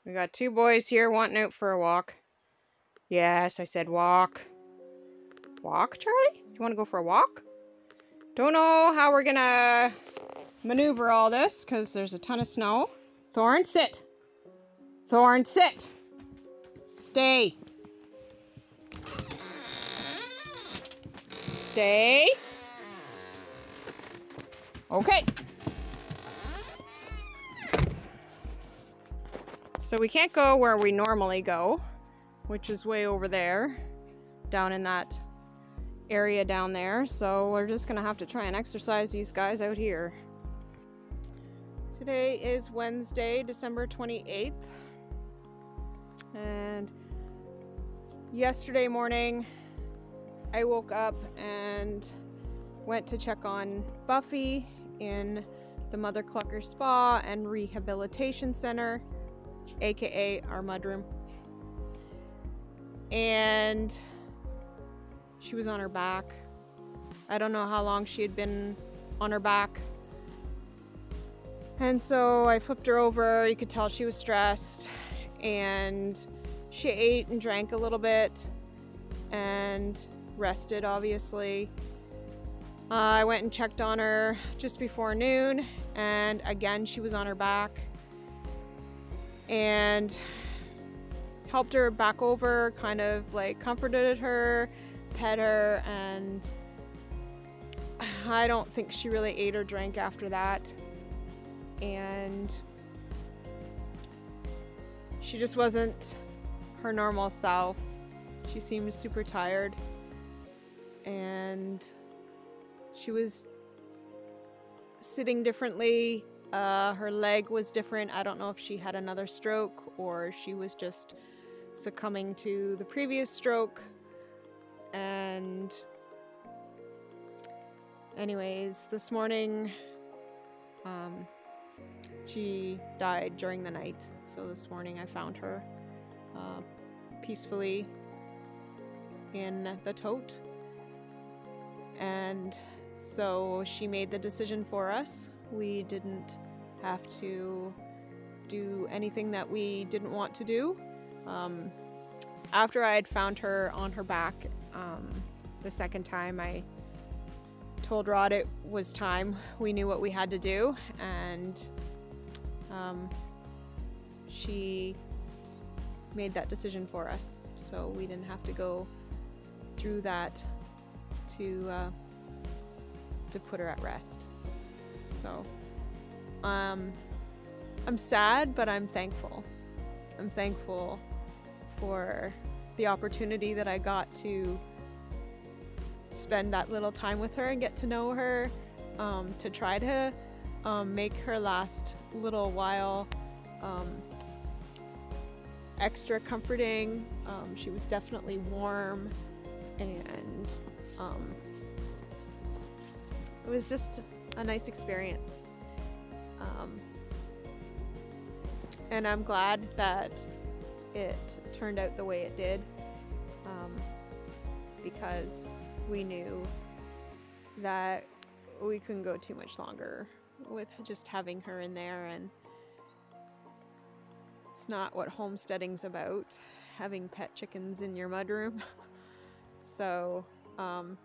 We got two boys here wanting out for a walk. Yes, I said walk. Walk, Charlie? You want to go for a walk? Don't know how we're gonna maneuver all this because there's a ton of snow. Thorn, sit. Thorn, sit. Stay. Stay. Okay. So we can't go where we normally go, which is way over there, down in that area down there. So we're just gonna have to try and exercise these guys out here. Today is Wednesday, December 28th. And yesterday morning, I woke up and went to check on Buffy in the Mother Clucker Spa and Rehabilitation Center, aka our mudroom. And she was on her back. I don't know how long she had been on her back. And so I flipped her over. You could tell she was stressed. And she ate and drank a little bit and rested, obviously. I went and checked on her just before noon, and again she was on her back, and helped her back over, kind of like comforted her, pet her, and I don't think she really ate or drank after that. And she just wasn't her normal self. She seemed super tired, and she was sitting differently. Her leg was different. I don't know if she had another stroke or she was just succumbing to the previous stroke. And anyways, this morning she died during the night. So this morning I found her peacefully in the tote. And so she made the decision for us. We didn't have to do anything that we didn't want to do. After I had found her on her back the second time, I told Rod it was time. We knew what we had to do, and she made that decision for us. So we didn't have to go through that to put her at rest. So I'm sad, but I'm thankful. I'm thankful for the opportunity that I got to spend that little time with her and get to know her, to try to make her last little while extra comforting. She was definitely warm, and it was just a nice experience. And I'm glad that it turned out the way it did, because we knew that we couldn't go too much longer with just having her in there, and it's not what homesteading's about, having pet chickens in your mudroom. So I'm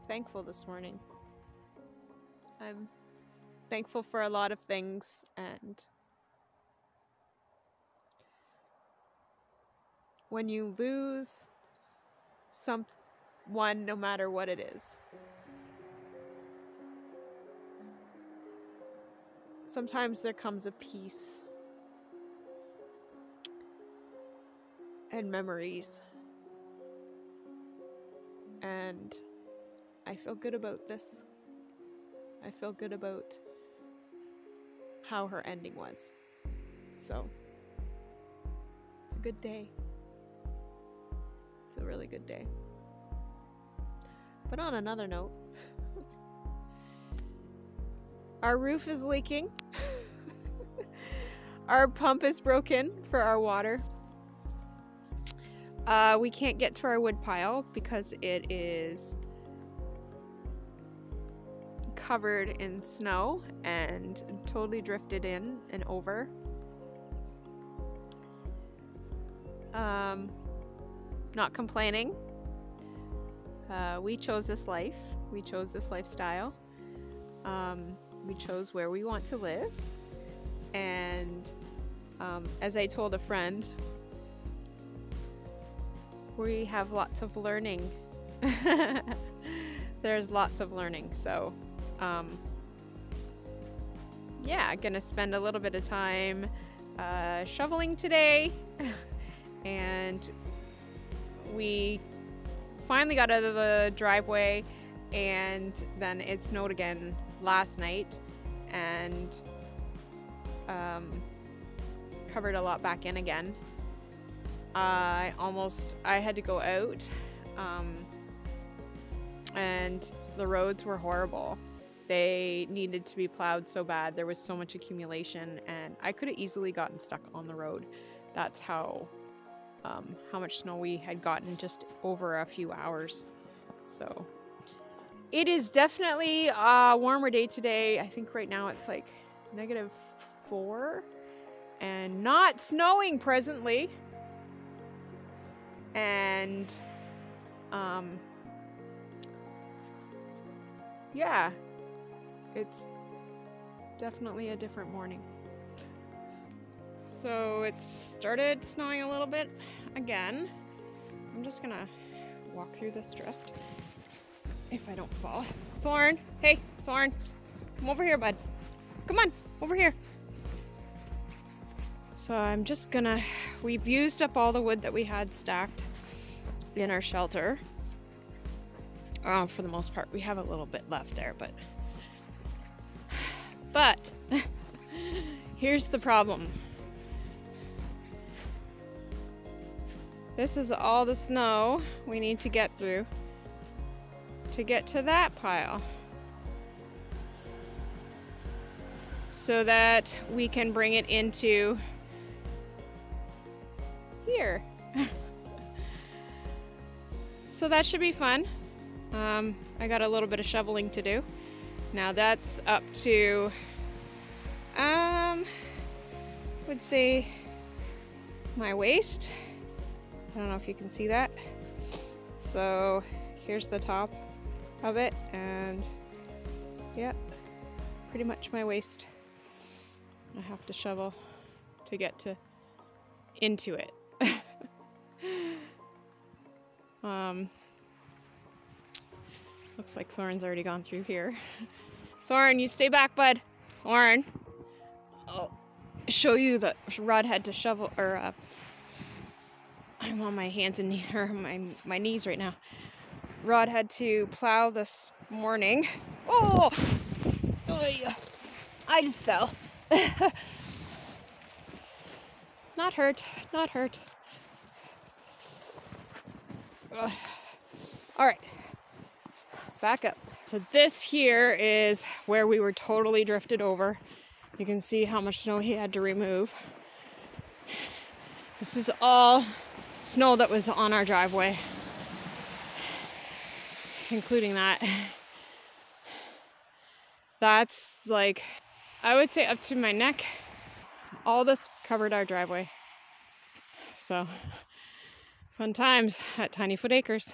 thankful this morning. I'm thankful for a lot of things, and when you lose someone, no matter what it is, sometimes there comes a peace and memories, and I feel good about this. I feel good about how her ending was. So it's a good day. It's a really good day. But on another note, our roof is leaking. Our pump is broken for our water. We can't get to our wood pile because it is covered in snow and totally drifted in and over. Not complaining. We chose this life. We chose this lifestyle. We chose where we want to live. And as I told a friend, we have lots of learning. There's lots of learning. So yeah, gonna spend a little bit of time shoveling today. And we finally got out of the driveway, and then it snowed again last night and covered a lot back in again. I had to go out, and the roads were horrible. They needed to be plowed so bad. There was so much accumulation, and I could have easily gotten stuck on the road. That's how much snow we had gotten just over a few hours. So it is definitely a warmer day today. I think right now it's like -4 and not snowing presently. And yeah, it's definitely a different morning. So it started snowing a little bit again. I'm just gonna walk through this drift if I don't fall. Thorn, hey, Thorn, come over here, bud. Come on, over here. So I'm just gonna, we've used up all the wood that we had stacked in our shelter. For the most part, we have a little bit left there, but here's the problem. This is all the snow we need to get through to get to that pile, so that we can bring it into here. So that should be fun. I got a little bit of shoveling to do. Now that's up to, would say my waist. I don't know if you can see that. So here's the top of it, and yeah, pretty much my waist. I have to shovel to get into it. Looks like Thorn's already gone through here. Thorn, you stay back, bud. Thorn. I'll show you that Rod had to shovel, or I'm on my hands and my knees right now. Rod had to plow this morning. Oh, I just fell. Not hurt, not hurt. All right, back up. So this here is where we were totally drifted over. You can see how much snow he had to remove. This is all snow that was on our driveway, including that. That's like, I would say up to my neck. All this covered our driveway. So, fun times at Tiny Foot Acres.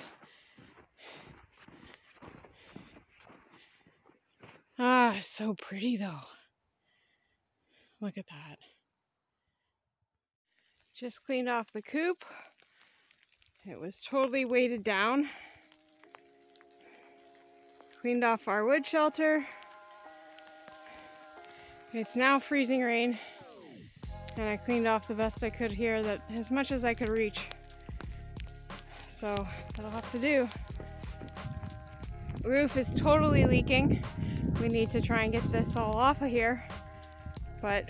Ah, so pretty though. Look at that. Just cleaned off the coop. It was totally weighted down. Cleaned off our wood shelter. It's now freezing rain, and I cleaned off the best I could here, that as much as I could reach. So that'll have to do. Roof is totally leaking. We need to try and get this all off of here, but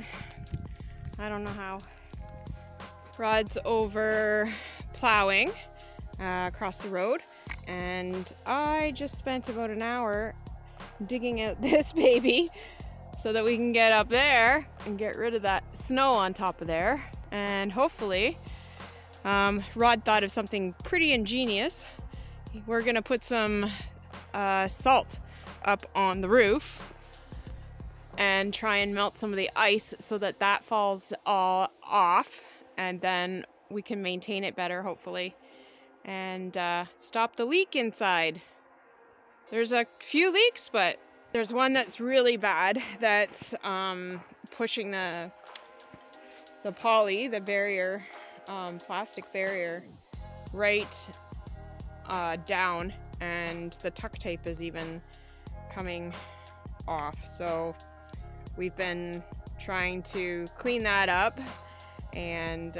I don't know how. Rod's over plowing across the road, and I just spent about an hour digging out this baby so that we can get up there and get rid of that snow on top of there. And hopefully, Rod thought of something pretty ingenious. We're gonna put some salt up on the roof and try and melt some of the ice so that that falls all off, and then we can maintain it better, hopefully, and stop the leak inside. There's a few leaks, but there's one that's really bad that's pushing the poly, the barrier, plastic barrier, right down, and the tuck tape is even coming off. So we've been trying to clean that up, and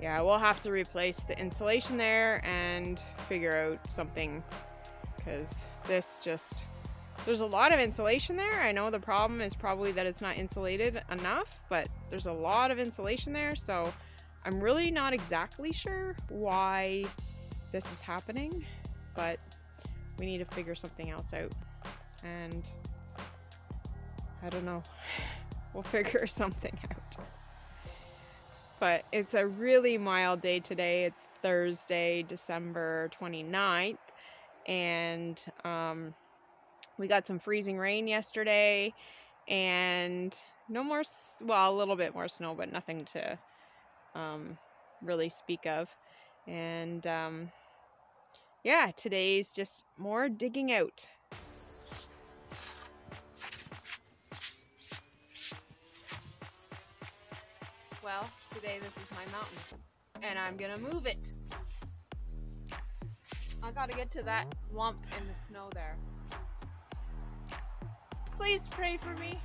yeah, we'll have to replace the insulation there and figure out something, because this just, there's a lot of insulation there. I know the problem is probably that it's not insulated enough, but there's a lot of insulation there, so I'm really not exactly sure why this is happening, but we need to figure something else out, and I don't know, we'll figure something out. But it's a really mild day today. It's Thursday, December 29th, and we got some freezing rain yesterday, and no more, well, a little bit more snow, but nothing to really speak of. And yeah, today's just more digging out. Well, today this is my mountain, and I'm gonna move it. I gotta get to that lump in the snow there. Please pray for me.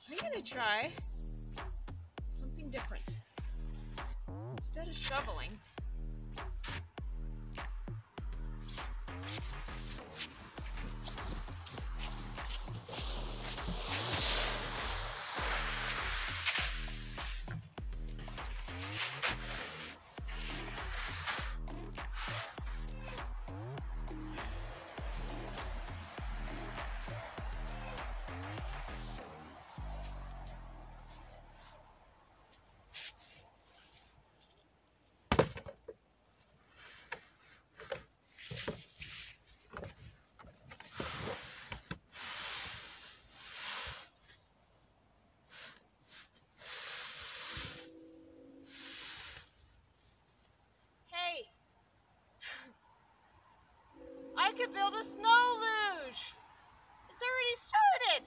I'm gonna try something different. Instead of shoveling, I could build a snow luge. It's already started.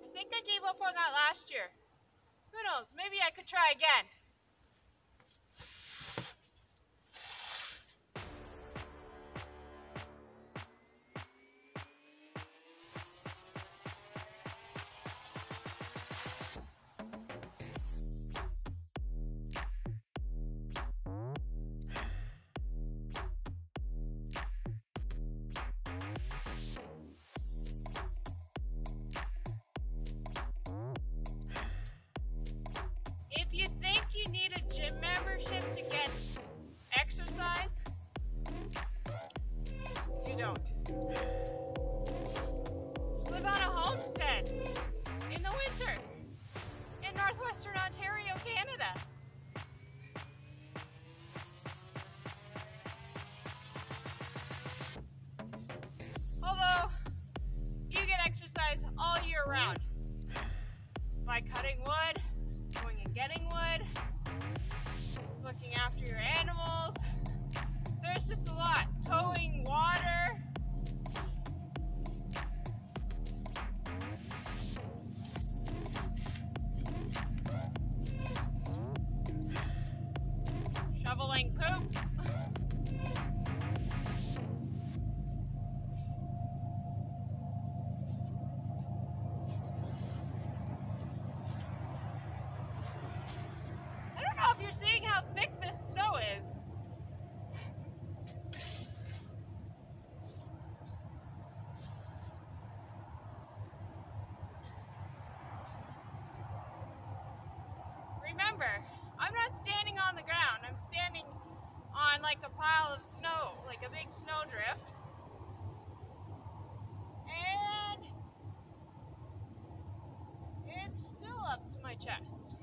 I think I gave up on that last year. Who knows? Maybe I could try again. If you think you need a gym membership to get exercise, you don't. Just live on a homestead in the winter in northwestern Ontario, Canada. Although, you get exercise all year round by cutting wood, going and getting wood, looking after your animals. There's just a lot. Towing water. Shoveling poop. If you're seeing how thick this snow is. remember, I'm not standing on the ground. I'm standing on like a pile of snow, like a big snowdrift. And it's still up to my chest.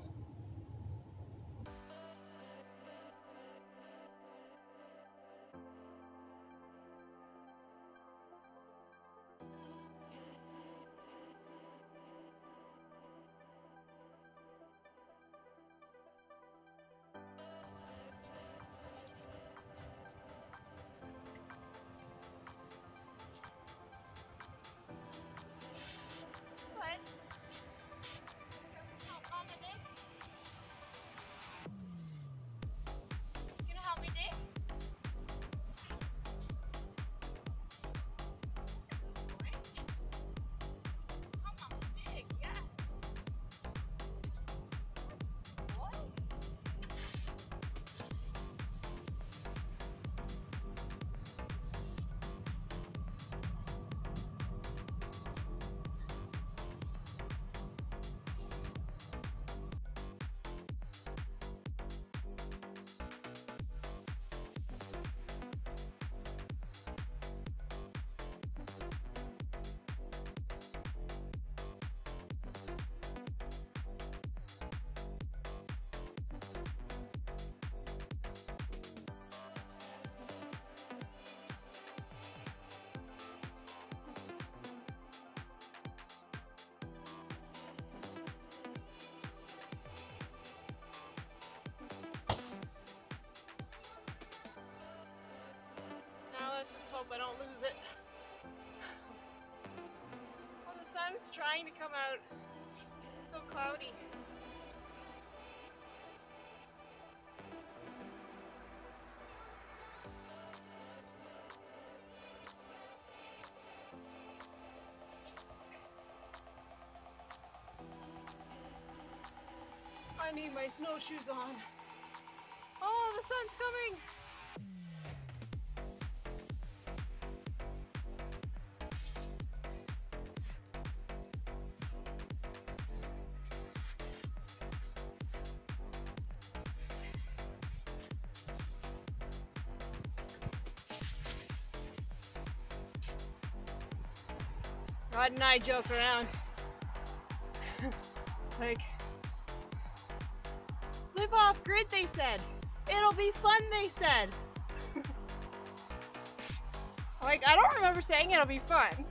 Let's just hope I don't lose it. Well, the sun's trying to come out. It's so cloudy. I need my snowshoes on. Oh, the sun's coming! Rod and I joke around. Like, live off grid, they said. It'll be fun, they said. Like, I don't remember saying it'll be fun.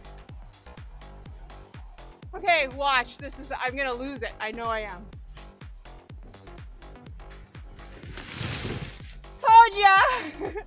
Okay, watch. I'm gonna lose it. I know I am. Told ya!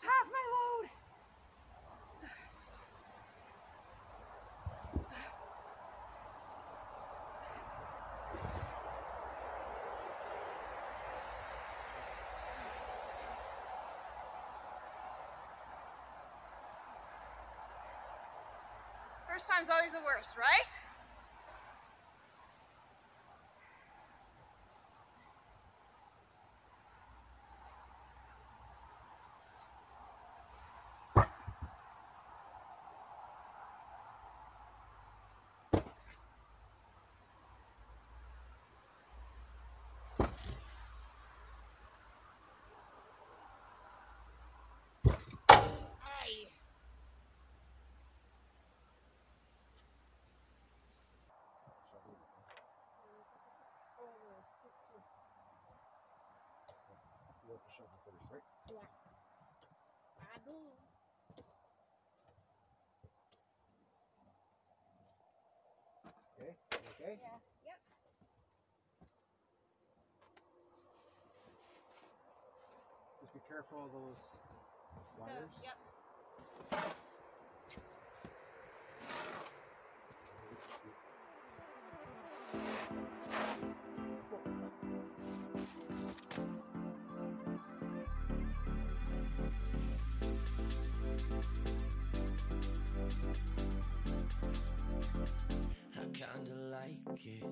Half my load. First time's always the worst, right? You want the shovel first, right? Yeah. I do. Okay? Okay? Yeah. Yep. careful of those wires. Yep. I kinda like it.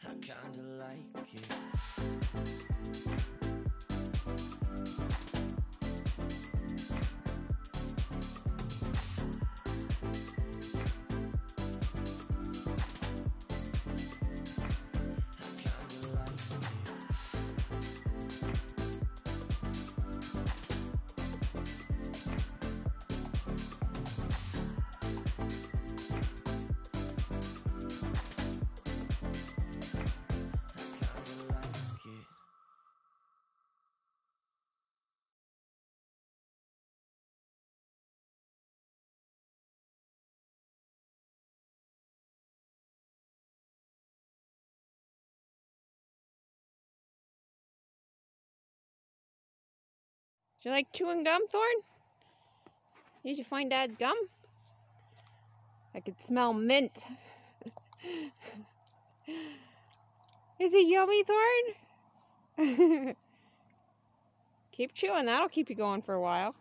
I kinda like it. Do you like chewing gum, Thorn? Did you find Dad's gum? I could smell mint. Is it yummy, Thorn? Keep chewing, that'll keep you going for a while.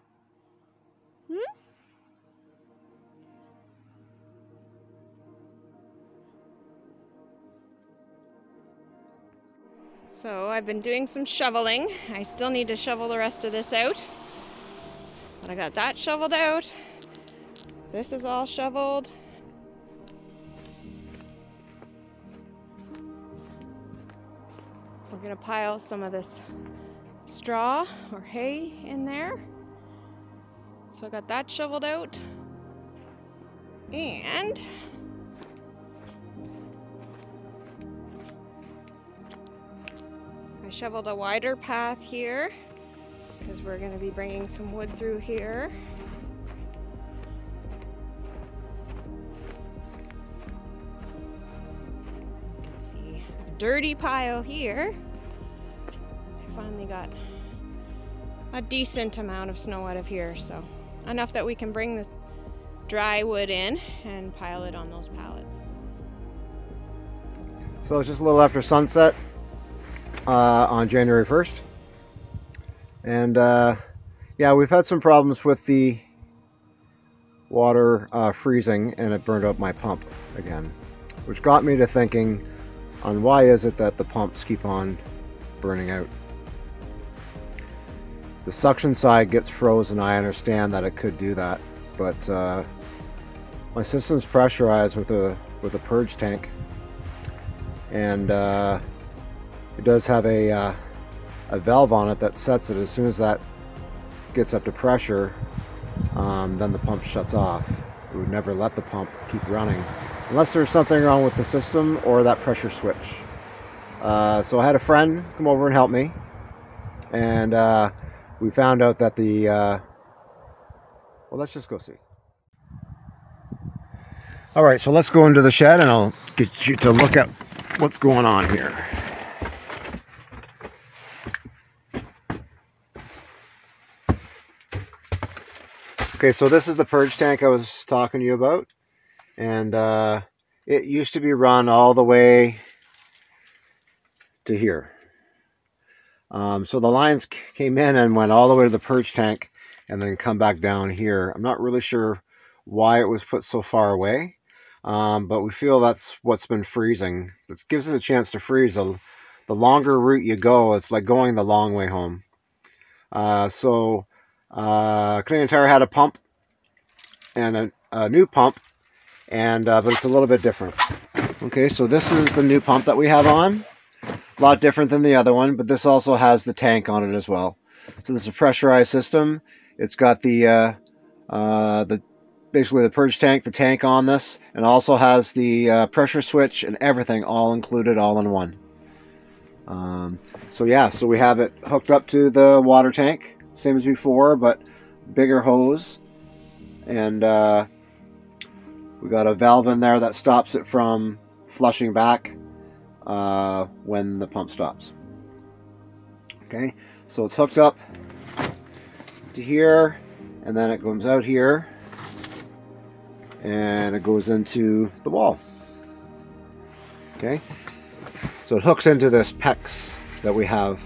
So I've been doing some shoveling. I still need to shovel the rest of this out. But I got that shoveled out. This is all shoveled. We're gonna pile some of this straw or hay in there. So I got that shoveled out. And I shoveled a wider path here because we're going to be bringing some wood through here. You can see a dirty pile here. I finally got a decent amount of snow out of here, so enough that we can bring the dry wood in and pile it on those pallets. So it's just a little after sunset on January 1st. And yeah, we've had some problems with the water freezing, and it burned up my pump again, which got me to thinking on why is it that the pumps keep on burning out. The suction side gets frozen. I understand that it could do that, but my system's pressurized with a purge tank, and it does have a valve on it that sets it. As soon as that gets up to pressure, then the pump shuts off. It would never let the pump keep running unless there's something wrong with the system or that pressure switch. So I had a friend come over and help me, and we found out that the well, let's just go see. All right, so let's go into the shed and I'll get you to look at what's going on here. Okay, so this is the purge tank I was talking to you about, and it used to be run all the way to here. So the lines came in and went all the way to the purge tank and then come back down here. I'm not really sure why it was put so far away, but we feel that's what's been freezing. It gives us a chance to freeze. The longer route you go, it's like going the long way home. Canadian Tire had a pump and a new pump, and but it's a little bit different. Okay, so this is the new pump that we have on. A lot different than the other one, but this also has the tank on it as well. So this is a pressurized system. It's got the basically the purge tank, the tank on this, and also has the pressure switch and everything all included, all in one. So yeah, so we have it hooked up to the water tank, same as before, but bigger hose, and we got a valve in there that stops it from flushing back when the pump stops. Okay, so it's hooked up to here, and then it comes out here, and it goes into the wall. Okay, so it hooks into this PEX that we have,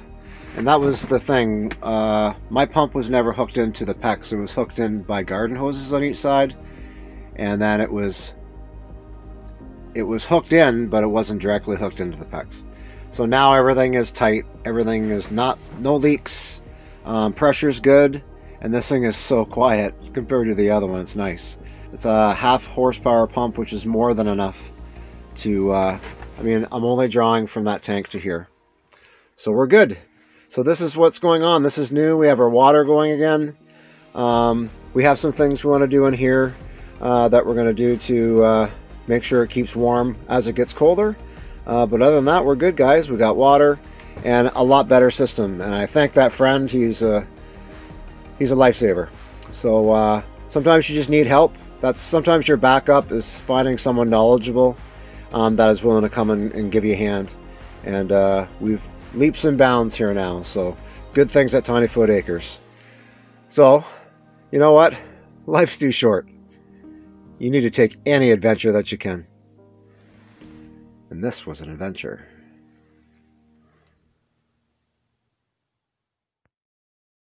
and that was the thing. My pump was never hooked into the PEX. It was hooked in by garden hoses on each side, and then it was hooked in, but it wasn't directly hooked into the PEX. So now everything is tight. Everything is no leaks. Pressure's good, and this thing is so quiet compared to the other one. It's nice. It's a 1/2 horsepower pump, which is more than enough to. I mean, I'm only drawing from that tank to here, so we're good. So this is what's going on. This is new. We have our water going again. We have some things we want to do in here that we're going to do to make sure it keeps warm as it gets colder. But other than that, we're good, guys. We got water and a lot better system. And I thank that friend. He's a lifesaver. So sometimes you just need help. Sometimes your backup is finding someone knowledgeable that is willing to come and give you a hand. And we've leaps and bounds here now. So good things at Tiny Foot Acres. So you know what? Life's too short. You need to take any adventure that you can. And this was an adventure.